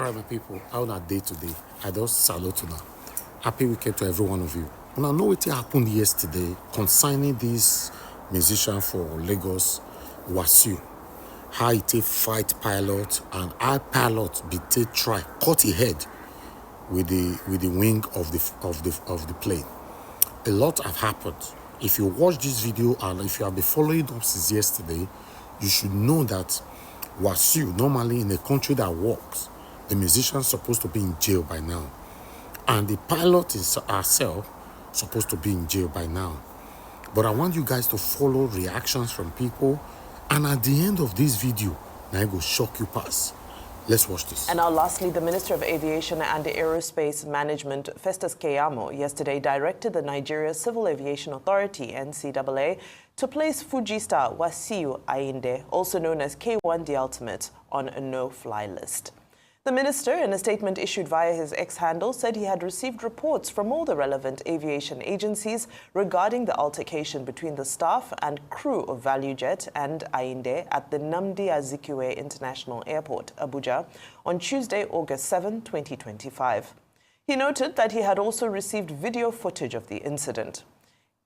Alright, my people, how on a day today? I just salute you now. Happy weekend to every one of you. And I know what happened yesterday concerning this musician for Lagos, Wasiu. How he take fight pilot and how pilot be take try cut his head with the wing of the plane. A lot have happened. If you watch this video and if you have been following up since yesterday, you should know that Wasiu, normally in a country that works, the musician is supposed to be in jail by now. And the pilot is herself supposed to be in jail by now. But I want you guys to follow reactions from people. And at the end of this video, now I go shock you past. Let's watch this. And now lastly, the Minister of Aviation and Aerospace Management, Festus Keyamo, yesterday directed the Nigeria Civil Aviation Authority, NCAA, to place Fuji star Wasiu Ayinde, also known as K1 the Ultimate, on a no-fly list. The minister, in a statement issued via his X handle, said he had received reports from all the relevant aviation agencies regarding the altercation between the staff and crew of ValueJet and Ayinde at the Nnamdi Azikiwe International Airport, Abuja, on Tuesday, August 7, 2025. He noted that he had also received video footage of the incident.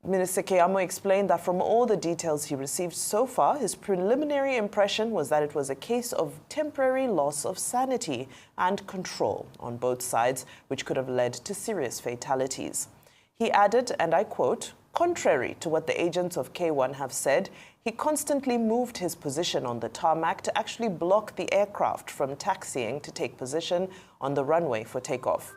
Minister Keyamo explained that from all the details he received so far, his preliminary impression was that it was a case of temporary loss of sanity and control on both sides, which could have led to serious fatalities. He added, and I quote, "Contrary to what the agents of K1 have said, he constantly moved his position on the tarmac to actually block the aircraft from taxiing to take position on the runway for takeoff."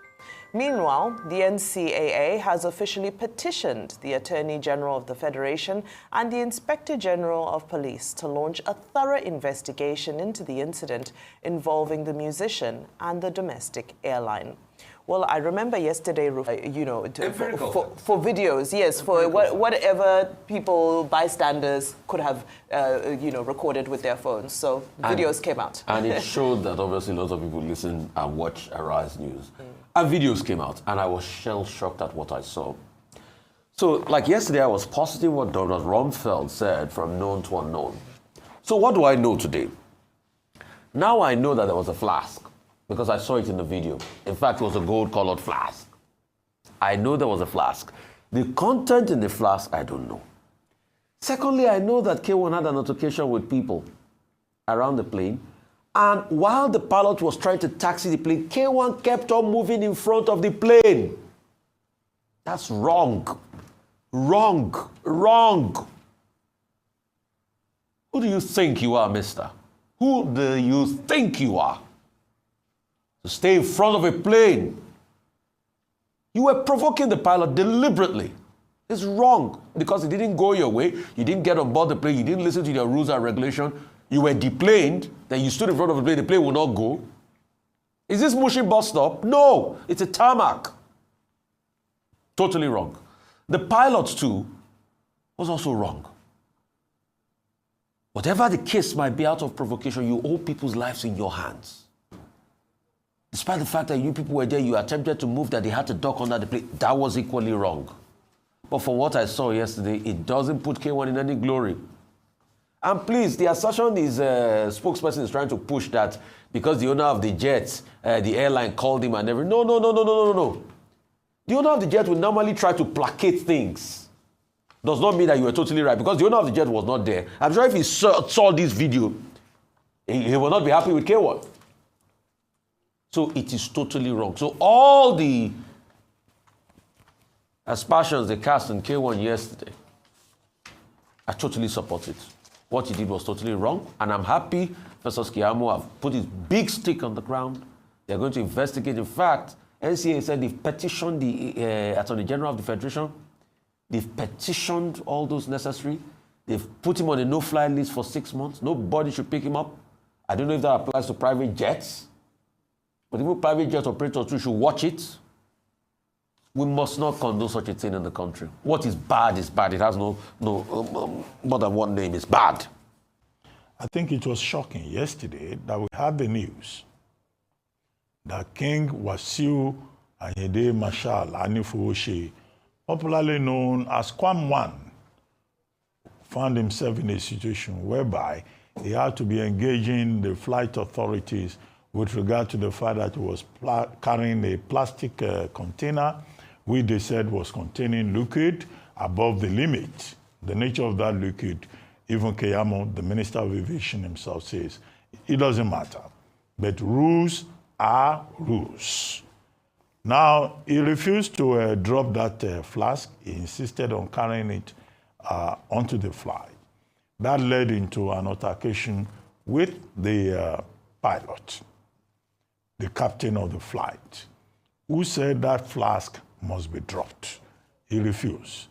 Meanwhile, the NCAA has officially petitioned the Attorney General of the Federation and the Inspector General of Police to launch a thorough investigation into the incident involving the musician and the domestic airline. Well, I remember yesterday, you know, for videos, yes, for whatever people, bystanders could have, you know, recorded with their phones. So videos came out. And it showed that obviously lots of people listen and watch Arise News. And videos came out, and I was shell-shocked at what I saw. So, like yesterday, I was positive what Dr. Rumfeld said, from known to unknown. So what do I know today? Now I know that there was a flask, because I saw it in the video. In fact, it was a gold-colored flask. I know there was a flask. The content in the flask, I don't know. Secondly, I know that K1 had an altercation with people around the plane. And while the pilot was trying to taxi the plane, K1 kept on moving in front of the plane. That's wrong. Wrong. Wrong. Who do you think you are, mister? Who do you think you are? To stay in front of a plane. You were provoking the pilot deliberately. It's wrong because it didn't go your way. You didn't get on board the plane. You didn't listen to their rules and regulations. You were deplaned, then you stood in front of the plane will not go. Is this Mushi bus stop? No, it's a tarmac. Totally wrong. The pilot too was also wrong. Whatever the case might be, out of provocation, you hold people's lives in your hands. Despite the fact that you people were there, you attempted to move, that they had to dock under the plane. That was equally wrong. But from what I saw yesterday, it doesn't put K1 in any glory. And please, the assertion is spokesperson is trying to push that because the owner of the jet, the airline called him and everything. No. The owner of the jet will normally try to placate things. Does not mean that you were totally right, because the owner of the jet was not there. I'm sure if he saw this video, he will not be happy with K1. So it is totally wrong. So all the aspersions they cast on K1 yesterday, I totally support it. What he did was totally wrong, and I'm happy Festus Keyamo have put his big stick on the ground. They're going to investigate. In fact, NCA said they've petitioned the Attorney General of the Federation. They've petitioned all those necessary. They've put him on a no-fly list for 6 months. Nobody should pick him up. I don't know if that applies to private jets, but even private jet operators too should watch it. We must not condone such a thing in the country. What is bad is bad. It has no more than one name. It's bad. I think it was shocking yesterday that we had the news that King Wasiu Ayinde Marshal Anifuoshe, popularly known as KWAM, found himself in a situation whereby he had to be engaging the flight authorities with regard to the fact that he was carrying a plastic container, which they said was containing liquid above the limit. The nature of that liquid, even KWAM, the Minister of Aviation himself, says it doesn't matter. But rules are rules. Now, he refused to drop that flask. He insisted on carrying it onto the flight. That led into an altercation with the pilot, the captain of the flight, who said that flask must be dropped. He refused.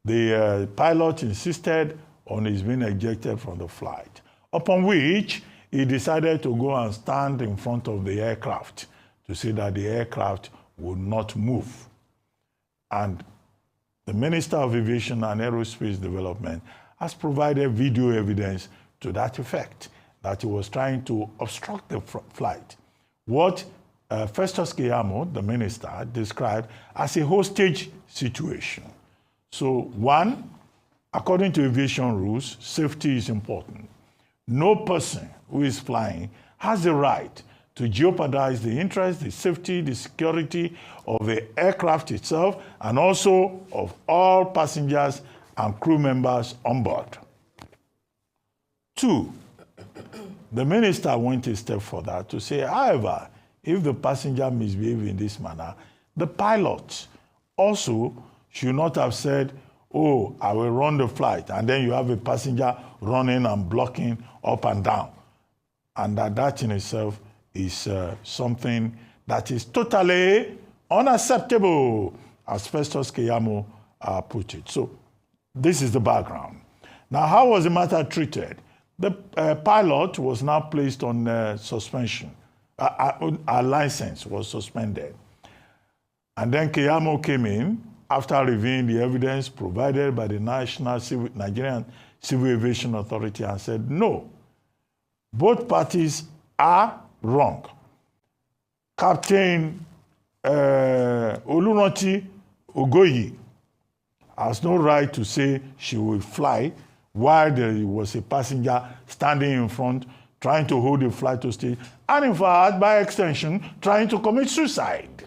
The pilot insisted on his being ejected from the flight, upon which he decided to go and stand in front of the aircraft to say that the aircraft would not move. And the Minister of Aviation and Aerospace Development has provided video evidence to that effect, that he was trying to obstruct the flight. What Festus Keyamo, the minister, described as a hostage situation. So one, according to aviation rules, safety is important. No person who is flying has the right to jeopardize the interest, the safety, the security of the aircraft itself, and also of all passengers and crew members on board. Two, the minister went a step further to say, however, if the passenger misbehaves in this manner, the pilot also should not have said, oh, I will run the flight, and then you have a passenger running and blocking up and down. And that in itself is something that is totally unacceptable, as Festus Keyamo put it. So this is the background. Now, how was the matter treated? The pilot was now placed on suspension. Our license was suspended. And then Keyamo came in after reviewing the evidence provided by the Nigerian Civil Aviation Authority and said, no, both parties are wrong. Captain Oluranti Ogoyi has no right to say she will fly while there was a passenger standing in front trying to hold the flight hostage, and in fact, by extension, trying to commit suicide.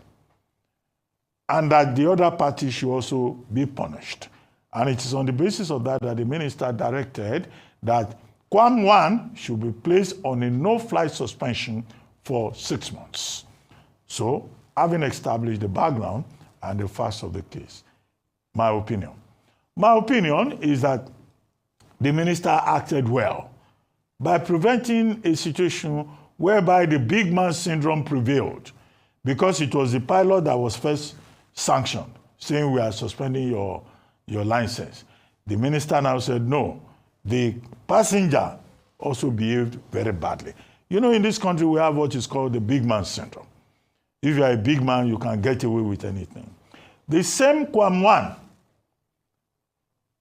And that the other party should also be punished. And it is on the basis of that that the minister directed that KWAM 1 should be placed on a no-flight suspension for 6 months. So, having established the background and the facts of the case, my opinion is that the minister acted well by preventing a situation whereby the big man syndrome prevailed, because it was the pilot that was first sanctioned, saying we are suspending your license. The minister now said, no, the passenger also behaved very badly. You know, in this country, we have what is called the big man syndrome. If you are a big man, you can get away with anything. The same KWAM 1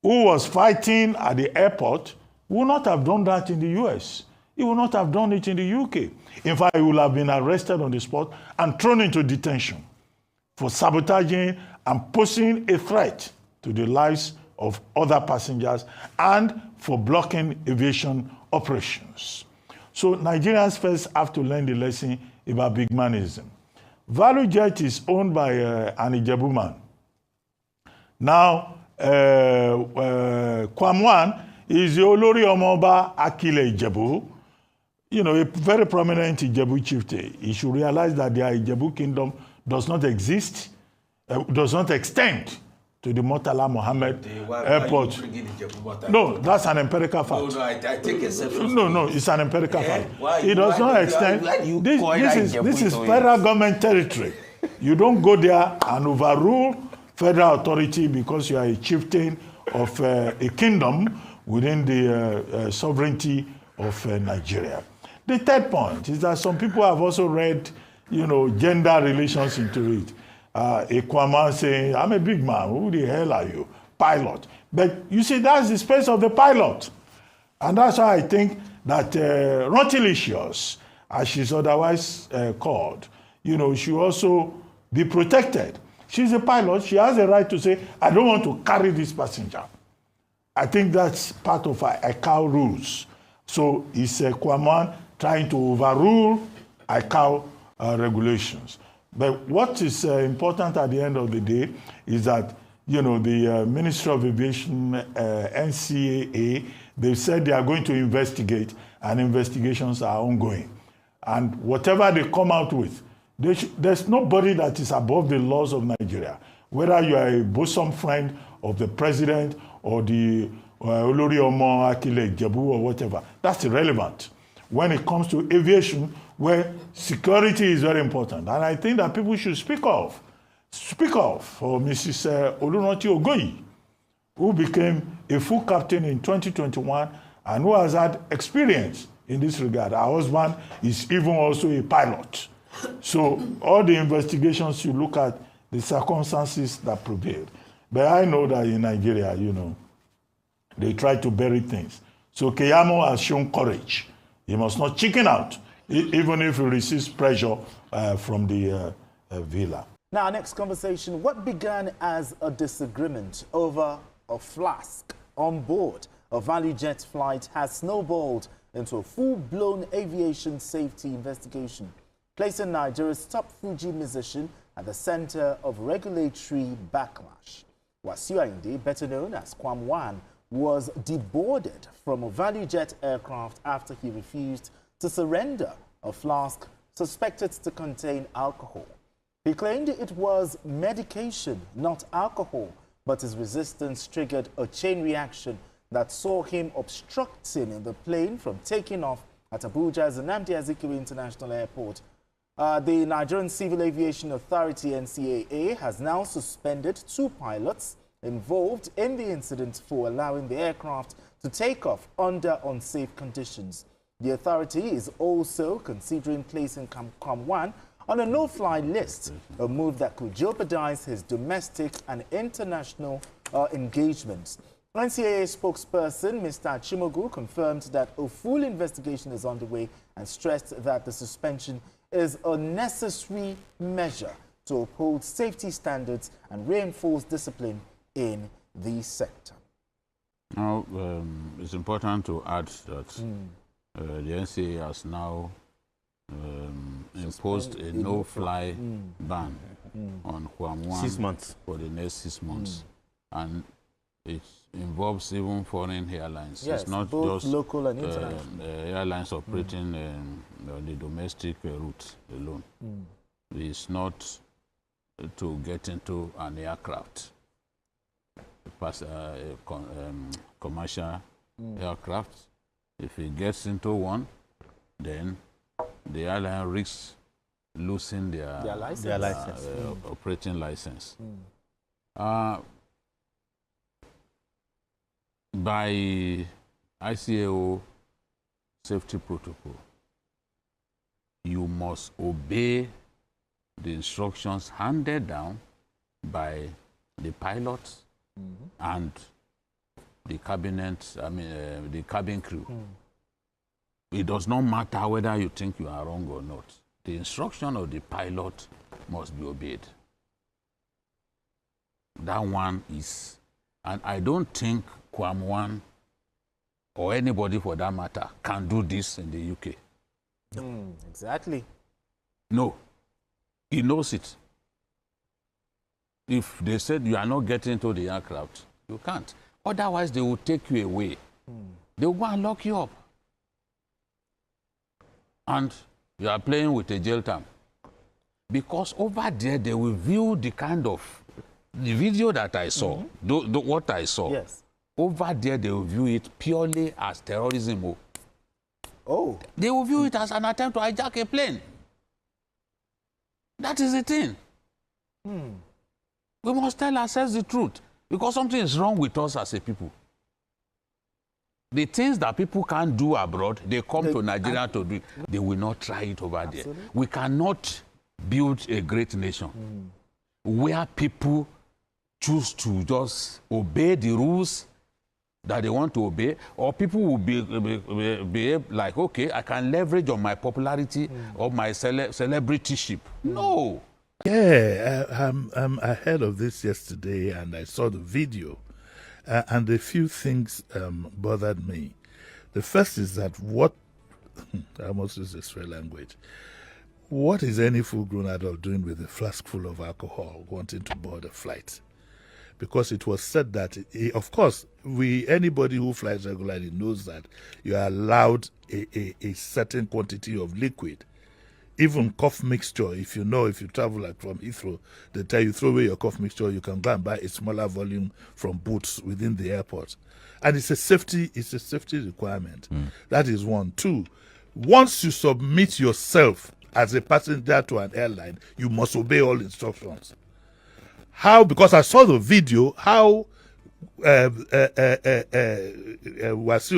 who was fighting at the airport would not have done that in the US. He would not have done it in the UK. In fact, he would have been arrested on the spot and thrown into detention for sabotaging and posing a threat to the lives of other passengers and for blocking aviation operations. So Nigerians first have to learn the lesson about big manism. ValueJet is owned by an Ijebu man. Now, KWAM 1 is the Olori Omoba Akile Ijebu, you know, a very prominent Ijebu chieftain. He should realize that the Ijebu kingdom does not exist, does not extend to the Murtala Mohammed Airport. No, that's an empirical fact. No, I take exception. No, it's an empirical fact. It does not extend. This is to federal government territory. You don't go there and overrule federal authority because you are a chieftain of a kingdom within the sovereignty of Nigeria. The third point is that some people have also read, you know, gender relations into it. A KWAM saying, I'm a big man, who the hell are you? Pilot. But you see, that's the space of the pilot. And that's why I think that Rontilicious, as she's otherwise called, you know, should also be protected. She's a pilot. She has a right to say, I don't want to carry this passenger. I think that's part of our ICAO rules. So it's KWAM trying to overrule ICAO regulations. But what is important at the end of the day is that, you know, the Ministry of Aviation, NCAA, they said they are going to investigate, and investigations are ongoing. And whatever they come out with, there's nobody that is above the laws of Nigeria. Whether you are a bosom friend of the president or the Olori Omo Akile Jebu or whatever, that's irrelevant. When it comes to aviation, where security is very important, and I think that people should speak of for Mrs. Oluranti Ogoyi, who became a full captain in 2021 and who has had experience in this regard. Her husband is even also a pilot. So all the investigations, you look at the circumstances that prevailed. But I know that in Nigeria, you know, they try to bury things. So Keyamo has shown courage. He must not chicken out, even if he receives pressure from the villa. Now, our next conversation, what began as a disagreement over a flask on board a ValueJet flight has snowballed into a full-blown aviation safety investigation, placing Nigeria's top Fuji musician at the center of regulatory backlash. Wasiu Ayinde, better known as KWAM, was deboarded from a ValueJet aircraft after he refused to surrender a flask suspected to contain alcohol. He claimed it was medication, not alcohol, but his resistance triggered a chain reaction that saw him obstructing the plane from taking off at Abuja's Nnamdi Azikiwe International Airport. The Nigerian Civil Aviation Authority, NCAA, has now suspended 2 pilots involved in the incident for allowing the aircraft to take off under unsafe conditions. The authority is also considering placing KWAM on a no-fly list, a move that could jeopardize his domestic and international engagements. NCAA spokesperson Mr. Chimogu confirmed that a full investigation is underway and stressed that the suspension is a necessary measure to uphold safety standards and reinforce discipline in the sector. Now, it's important to add that the NCAA has now imposed a no-fly ban on KWAM 6 months for the next 6 months, and it involves even foreign airlines. Yes, it's not both just local and international airlines operating the domestic route alone. It's not to get into an aircraft, commercial aircraft. If he gets into one, then the airline risks losing their license. operating license. By ICAO safety protocol, you must obey the instructions handed down by the pilots and the the cabin crew. It does not matter whether you think you are wrong or not. The instruction of the pilot must be obeyed. That one is, and I don't think KWAM or anybody for that matter can do this in the UK. Exactly. No, he knows it. If they said you are not getting into the aircraft, you can't. Otherwise, they will take you away. They will go and lock you up. And you are playing with a jail term. Because over there, they will view the kind of, the video that I saw, what I saw. Yes. Over there, they will view it purely as terrorism. Oh. They will view it as an attempt to hijack a plane. That is the thing. We must tell ourselves the truth, because something is wrong with us as a people. The things that people can't do abroad, they come to Nigeria to do it. They will not try it over there. We cannot build a great nation where people choose to just obey the rules that they want to obey, or people will behave like, okay, I can leverage on my popularity or my celebrityship. No. Yeah, I heard of this yesterday and I saw the video, and a few things bothered me. The first is that I almost use this language. What is any full-grown adult doing with a flask full of alcohol wanting to board a flight? Because it was said that, of course, anybody who flies regularly knows that you are allowed a certain quantity of liquid. Even cough mixture, if you travel like from Heathrow, they tell you throw away your cough mixture, you can go and buy a smaller volume from booths within the airport. And it's a safety requirement. That is one. Two, once you submit yourself as a passenger to an airline, you must obey all instructions. How? Because I saw the video, how Wasiu,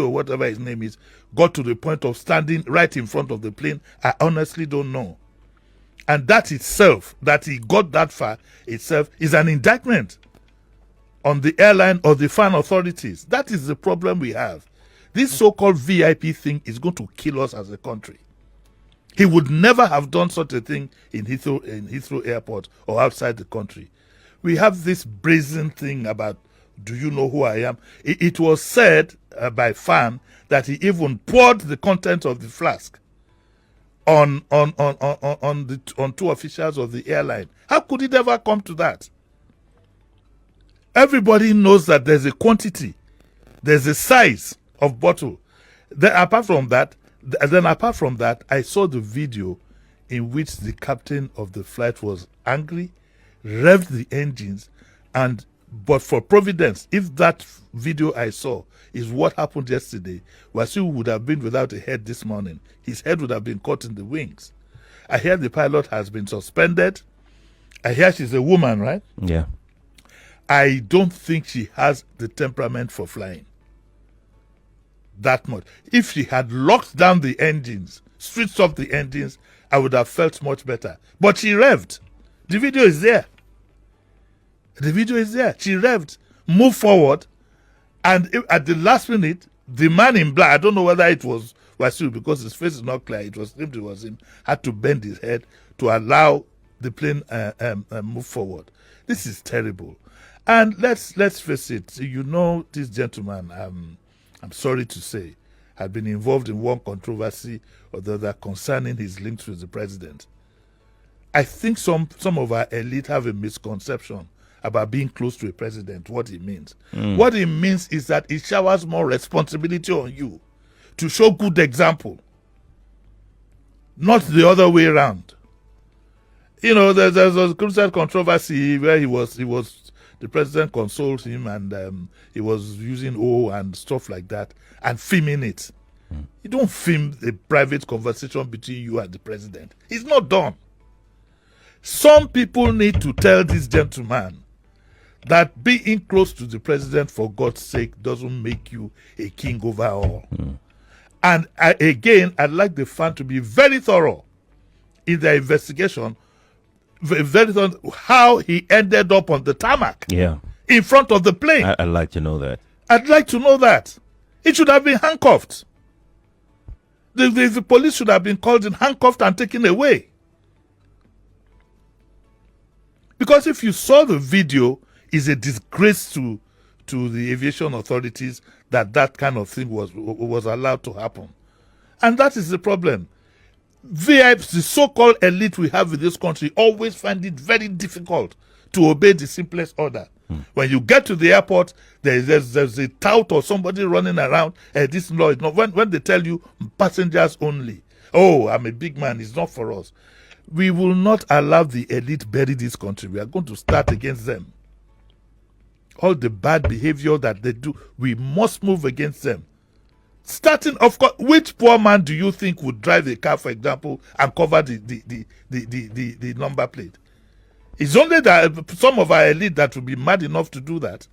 or whatever his name is, got to the point of standing right in front of the plane, I honestly don't know. And that itself, that he got that far itself, is an indictment on the airline or the fan authorities. That is the problem we have. This so-called VIP thing is going to kill us as a country. He would never have done such a thing in Heathrow Airport or outside the country. We have this brazen thing about, do you know who I am? It was said by Fan that he even poured the contents of the flask on two officials of the airline. How could it ever come to that? Everybody knows that there's a quantity, there's a size of bottle. Then apart from that, I saw the video in which the captain of the flight was angry, revved the engines, but for providence, if that video I saw is what happened yesterday, Wasiu would have been without a head this morning. His head would have been caught in the wings. I hear the pilot has been suspended. I hear she's a woman, right? Yeah. I don't think she has the temperament for flying that much. If she had locked down the engines, switched off the engines, I would have felt much better. But she revved. The video is there. The video is there. She revved, moved forward, and at the last minute, the man in black, I don't know whether it was Wasiu because his face is not clear, it was him, had to bend his head to allow the plane move forward. This is terrible. And let's face it, you know, this gentleman, I'm sorry to say, had been involved in one controversy or the other concerning his links with the president. I think some of our elite have a misconception about being close to a president, what it means. What it means is that it showers more responsibility on you to show good example, not the other way around. You know, there's a crucial controversy where the president consoled him and he was using and stuff like that and filming it. You don't film a private conversation between you and the president. It's not done. Some people need to tell this gentleman that being close to the president, for God's sake, doesn't make you a king over all. And again, I'd like the fan to be very thorough in their investigation, very thorough how he ended up on the tarmac in front of the plane. I'd like to know that. I'd like to know that. It should have been handcuffed. The police should have been called in, handcuffed and taken away. Because if you saw the video, it's a disgrace to the aviation authorities that kind of thing was allowed to happen. And that is the problem. VIPs, the so-called elite we have in this country, always find it very difficult to obey the simplest order. When you get to the airport, there's a tout or somebody running around. This law is not. When they tell you passengers only, oh, I'm a big man, it's not for us. We will not allow the elite bury this country. We are going to start against them. All the bad behavior that they do, we must move against them. Starting, of course, which poor man do you think would drive a car, for example, and cover the number plate? It's only that some of our elite that will be mad enough to do that.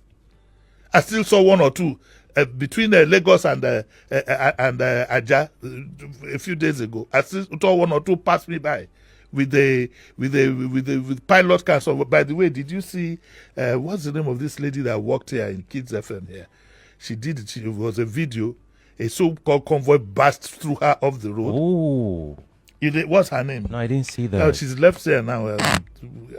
I still saw one or two between Lagos and Aja a few days ago. I still saw one or two pass me by with pilot cars. So, by the way, did you see what's the name of this lady that worked here in Kids FM here? She did it. It was a video. A so-called convoy burst through her off the road. Oh. What's her name? No, I didn't see that. Oh, she's left there now.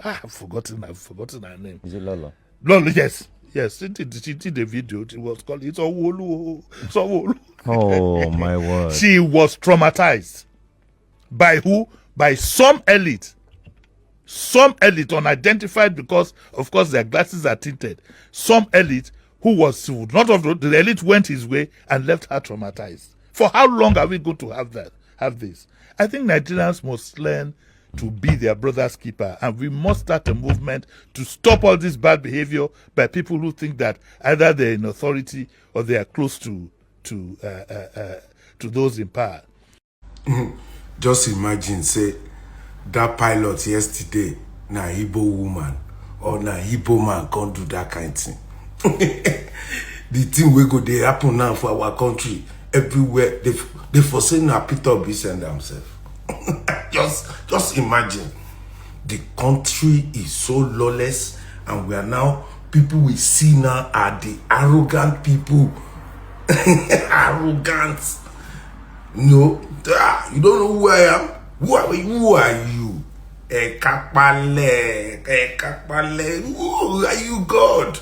I've forgotten her name. Is it Lola? Lola, yes. Yes, she did a video. It was called It's Owolu. It's Owolu. Oh, my word. She was traumatized. By who? by some elite unidentified because, of course, their glasses are tinted. Some elite who was sued. Not of the elite went his way and left her traumatized. For how long are we going to have this? I think Nigerians must learn to be their brother's keeper, and we must start a movement to stop all this bad behavior by people who think that either they're in authority or they are close to those in power. Just imagine, say, that pilot yesterday, na Igbo woman or na Igbo man can't do that kind of thing. The thing we go, they happen now for our country everywhere. They forsake na Peter Obi send themselves. Just imagine, the country is so lawless, and we are now, people we see now are the arrogant people. Arrogant. No, you don't know who I am. Who are you? Ekapale. Who are you, God?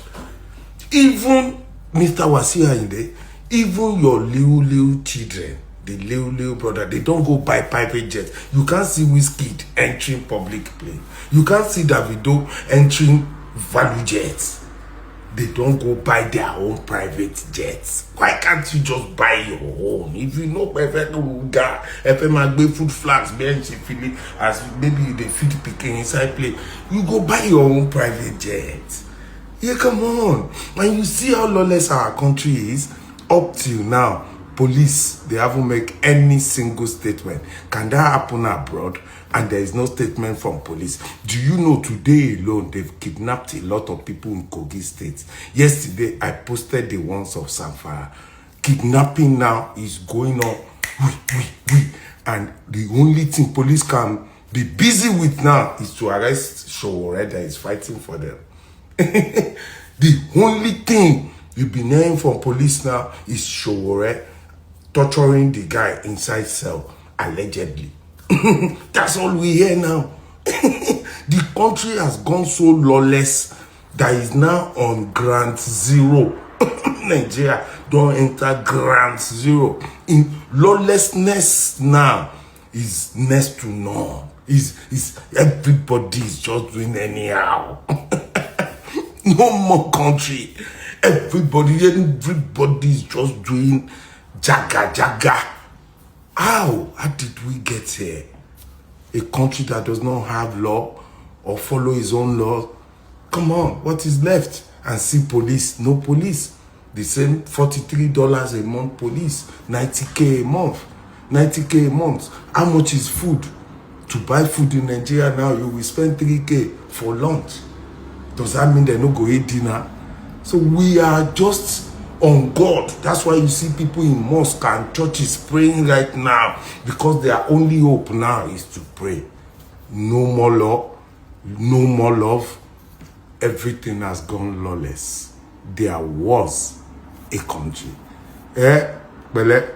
Even Mr. Wasiu, even your little children, the little brother, they don't go buy private jets. You can't see Wizkid entering public plane. You can't see Davido entering value jets. They don't go buy their own private jets. Why can't you just buy your own? If you know perfect guy, if food flags, bench, as maybe they feed picking inside plane, you go buy your own private jet. Yeah, come on. And you see how lawless our country is. Up till now, police, they haven't made any single statement. Can that happen abroad? And there is no statement from police. Do you know today alone, they've kidnapped a lot of people in Kogi State. Yesterday, I posted the ones of Zamfara. Kidnapping now is going on. And the only thing police can be busy with now is to arrest Showore that is fighting for them. The only thing you've been hearing from police now is Showore torturing the guy inside cell, allegedly. That's all we hear now. The country has gone so lawless that is now on ground zero. Nigeria don't enter ground zero. In lawlessness now is next to none. Is everybody is just doing anyhow. No more country. Everybody is just doing jaga. How did we get here? A country that does not have law or follow its own law. Come on, what is left? And see police, no police. The same $43 a month police, 90K a month. 90K a month. How much is food? To buy food in Nigeria now, you will spend 3K for lunch. Does that mean they no go eat dinner? So we are just on God. That's why you see people in mosque and churches praying right now, because their only hope now is to pray. No more law, no more love. Everything has gone lawless. There was a country. Bele.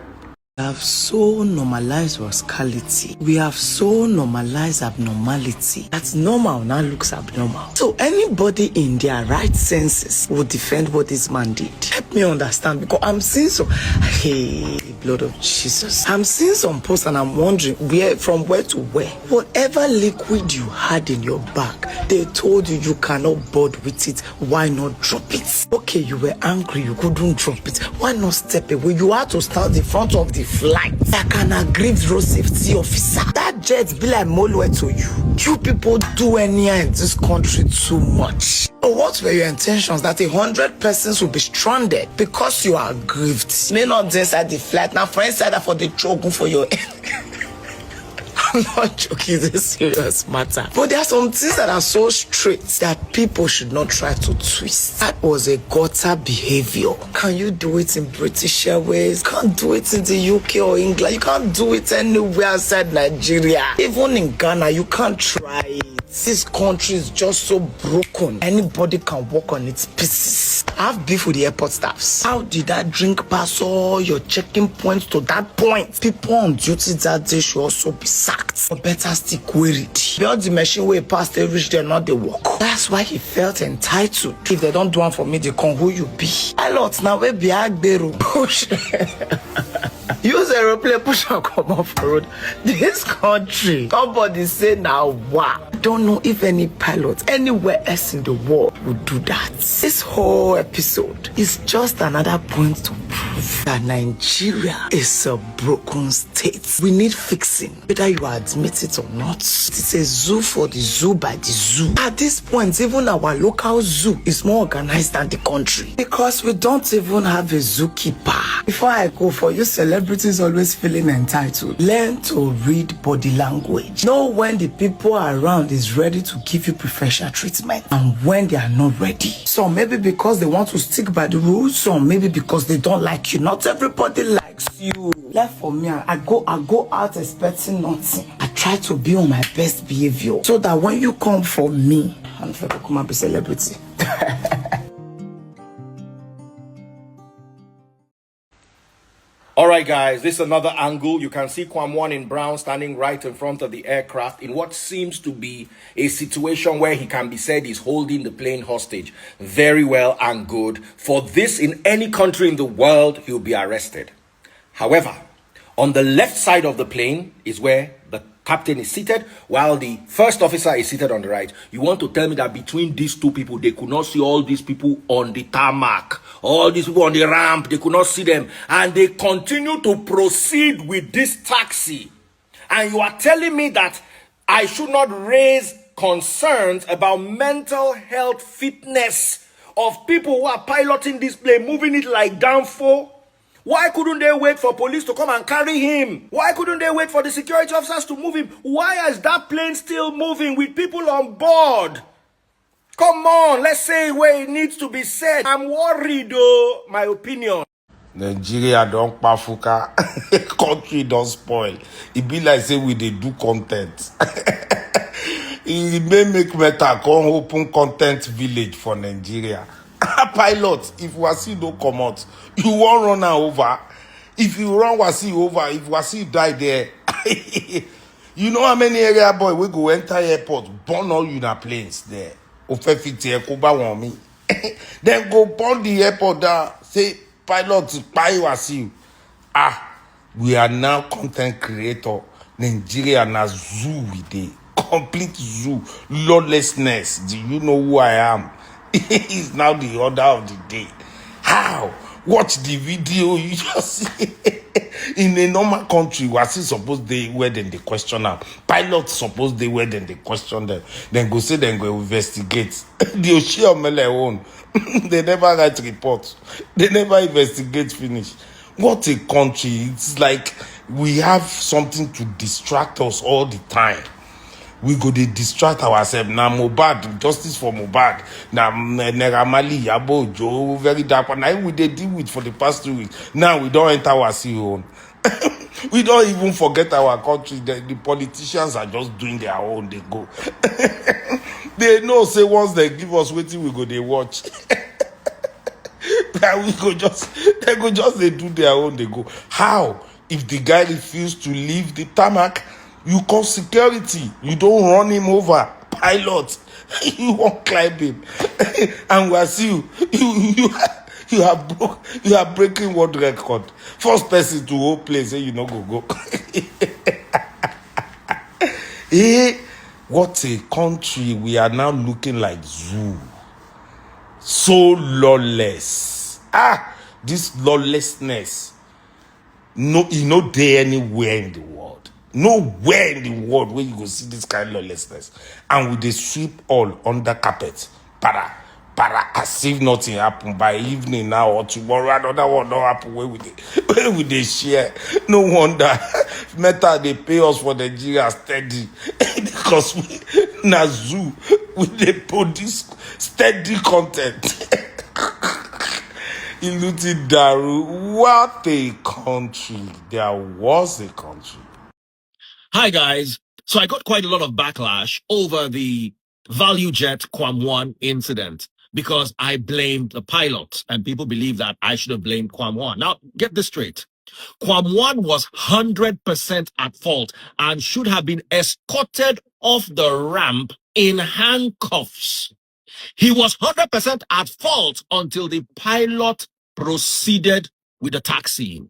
We have so normalized rascality. We have so normalized abnormality that normal now looks abnormal. So anybody in their right senses will defend what this man did. Help me understand, because I'm seeing some, hey, blood of Jesus. I'm seeing some posts and I'm wondering from where to where. Whatever liquid you had in your bag, they told you you cannot board with it. Why not drop it? Okay, you were angry, you couldn't drop it. Why not step away? You had to stand in front of the flight like an aggrieved road safety officer. That jet be like Molwe to you. You people do anyhow in this country too much. But what were your intentions? That 100 persons will be stranded because you are aggrieved? May not inside the flight. Now for inside that for the choke for your I'm not joking, it's a serious matter. But there are some things that are so straight that people should not try to twist. That was a gutter behavior. Can you do it in British Airways? Can't do it in the UK or England. You can't do it anywhere outside Nigeria. Even in Ghana, you can't try it. This country is just so broken. Anybody can walk on its pieces. I have beef with the airport staffs. How did that drink pass all your checking points to that point? People on duty that day should also be sacked. Or better still queried. Build the machine where passed, they reach there, not they walk. That's why he felt entitled. If they don't do one for me, they come who you be. A lot now we be agbero. Push. Use aeroplane, push and come off the road. This country, somebody say now, wow. Don't know if any pilot anywhere else in the world would do that. This whole episode is just another point to prove that Nigeria is a broken state. We need fixing, whether you admit it or not. It's a zoo for the zoo by the zoo. At this point, even our local zoo is more organized than the country because we don't even have a zookeeper. Before I go, for you celebrities always feeling entitled, learn to read body language. Know when the people around is ready to give you professional treatment and when they are not ready. Some maybe because they want to stick by the rules, some maybe because they don't like you. Not everybody likes you. Left for me, I go out expecting nothing. I try to be on my best behavior so that when you come for me, I'm not going to come and be celebrity. All right, guys, this is another angle. You can see KWAM in brown standing right in front of the aircraft in what seems to be a situation where he can be said he's holding the plane hostage. Very well and good. For this, in any country in the world, he'll be arrested. However, on the left side of the plane is where the captain is seated, while the first officer is seated on the right. You want to tell me that between these two people, they could not see all these people on the tarmac, all these people on the ramp, they could not see them, and they continue to proceed with this taxi. And you are telling me that I should not raise concerns about mental health fitness of people who are piloting this plane, moving it like downfall? Why couldn't they wait for police to come and carry him? Why couldn't they wait for the security officers to move him? Why is that plane still moving with people on board? Come on, let's say where it needs to be said. I'm worried though, my opinion. Nigeria don't pafuka. Country don't spoil. It be like say we they do content. It may make meta come open content village for Nigeria. Pilot, if Wasi don't come out, you won't run her over. If you run Wasi over, if Wasi die there, you know how many area boy we go enter airport, burn all your planes there. Then go burn the airport down. Say pilot, buy Wasi. We are now content creator. Nigeria na zoo with the complete zoo, lawlessness. Do you know who I am? Is now the order of the day. How? Watch the video. You just see in a normal country, was it supposed they where then they question them? Pilots supposed they where then they question them. Then go say then go investigate. The Oshia Mele own. They never write reports. They never investigate finish. What a country. It's like we have something to distract us all the time. We go to distract ourselves. Now Mohbad, justice for Mohbad. Now Naira Marley, Yabo, Joe, very dark. And now we they deal with for the past 2 weeks. Now we don't enter our own. We don't even forget our country. The politicians are just doing their own. They go. They know say once they give us waiting, we go they watch. That we go just they do their own. They go. How? If the guy refused to leave the tarmac, you call security. You don't run him over. Pilot, you won't climb him. And Wasiu, you are breaking world record. First person to whole place, say you know go. What a country. We are now looking like zoo. So lawless. This lawlessness. No, you know there anywhere in the world. Nowhere in the world where you go see this kind of lawlessness. And we they sweep all under carpet. Para, as if nothing happen by evening now or tomorrow. Another one don't happen where we they share. No wonder Meta they pay us for Nigeria steady. Because we na zoo we they produce steady content. Iluti Daru, what a country. There was a country. Hi, guys. So I got quite a lot of backlash over the ValueJet KWAM 1 incident because I blamed the pilot, and people believe that I should have blamed KWAM 1. Now, get this straight. KWAM 1 was 100% at fault and should have been escorted off the ramp in handcuffs. He was 100% at fault until the pilot proceeded with the taxiing.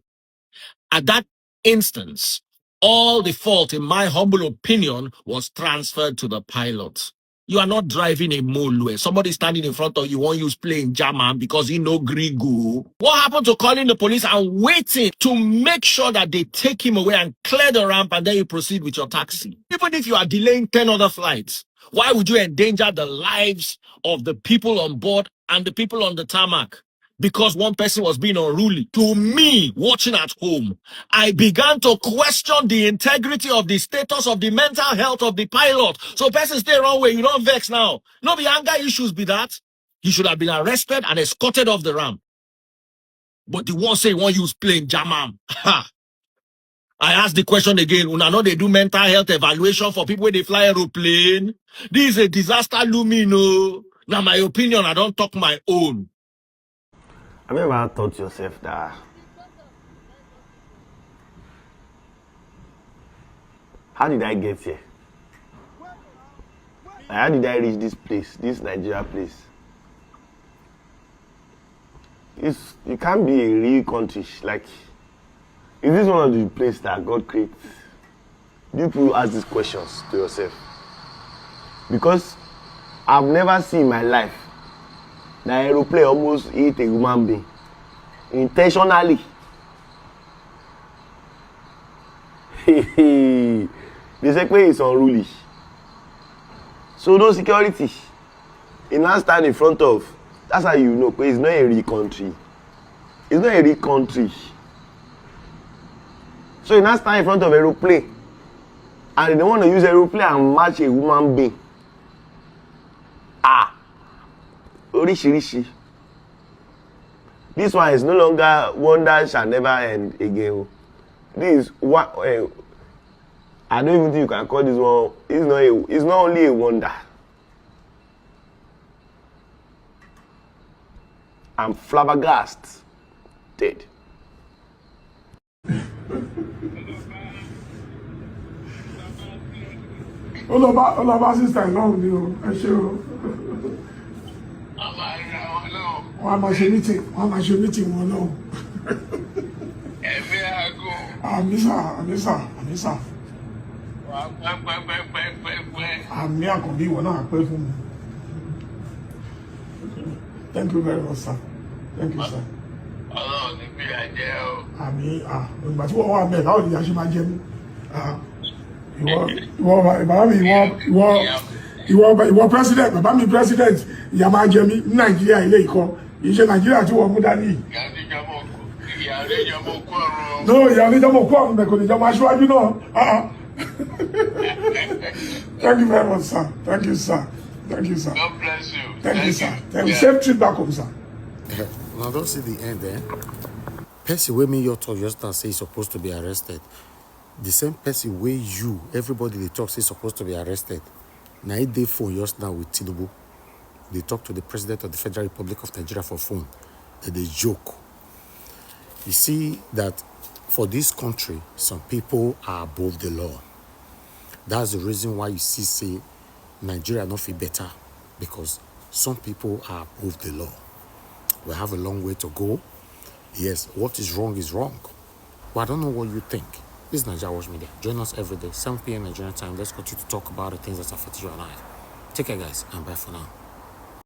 At that instance, all the fault, in my humble opinion, was transferred to the pilot. You are not driving a Molue. Somebody standing in front of you won't use plane German because he no grigu. What happened to calling the police and waiting to make sure that they take him away and clear the ramp and then you proceed with your taxi? Even if you are delaying 10 other flights, why would you endanger the lives of the people on board and the people on the tarmac? Because one person was being unruly. To me, watching at home, I began to question the integrity of the status of the mental health of the pilot. So person stay wrong way, you don't vex now. No be anger issues be that. He should have been arrested and escorted off the ramp. But the one say he won't use plane, Jamam. Ha! I ask the question again. Una know they do mental health evaluation for people when they fly aeroplane. This is a disaster looming, no. Now my opinion, I don't talk my own. Have you ever thought to yourself that how did I get here? How did I reach this place, this Nigeria place? You can't be a real country. Like, is this one of the places that God creates? Do you ask these questions to yourself? Because I've never seen in my life the aeroplane almost hit a human being intentionally. They say it's unruly. So no security. He now stand in front of. That's how you know it's not a real country. It's not a real country. So he now stand in front of aeroplane, and they want to use aeroplane and match a human being. Orishirishi. This one is no longer wonder shall never end again. This is what I don't even think you can call this one. It's not only a wonder. I'm flabbergasted. All of our sisters love you. I sure. Wọ́n máa ṣe meeting wọn náà. Ẹ̀mí àgọ́. Àmì sà. Pẹ́pẹ́pẹ́pẹ́pẹ́. Àmì àkànbí ìwọ náà pẹ́ fún mi. Thank you very much, sir. Thank you, sir. Ọlọ́run ní bí àjẹ́ o. Àmì ìgbà tí wọ́n wà mẹ́ẹ̀ báwo ni a ṣe máa jẹ mí? Ìwọ president, bàbá mi president, ìyá máa jẹ mí ní Nàìjíríà ilé ìkọ́. Ìṣe Nàìjíríà tí wọ́n mú dání. Ìyá àlejò kú ọ̀run. No, ìyá àlejò kú ọ̀run bẹ̀ kò ní jọ máa ṣíwájú náà. Thank you very much, sir. Thank you, sir. God bless you. Thank you, sir. Thank you. Safe trip back home, sir. Now don't see the end there. Person wey me your talk just now say he's supposed to be arrested. The same person wey you, everybody they talk say supposed to be arrested. Now he dey phone just now with Tinubu. They talk to the President of the Federal Republic of Nigeria for phone. They joke. You see that for this country, some people are above the law. That's the reason why you see say Nigeria not feel better, because some people are above the law. We have a long way to go. Yes, what is wrong is wrong. But I don't know what you think. This is NAIJA Watch Media. Join us every day, 7 p.m. Nigerian time. Let's continue to talk about the things that affect you and I. Take care, guys, and bye for now.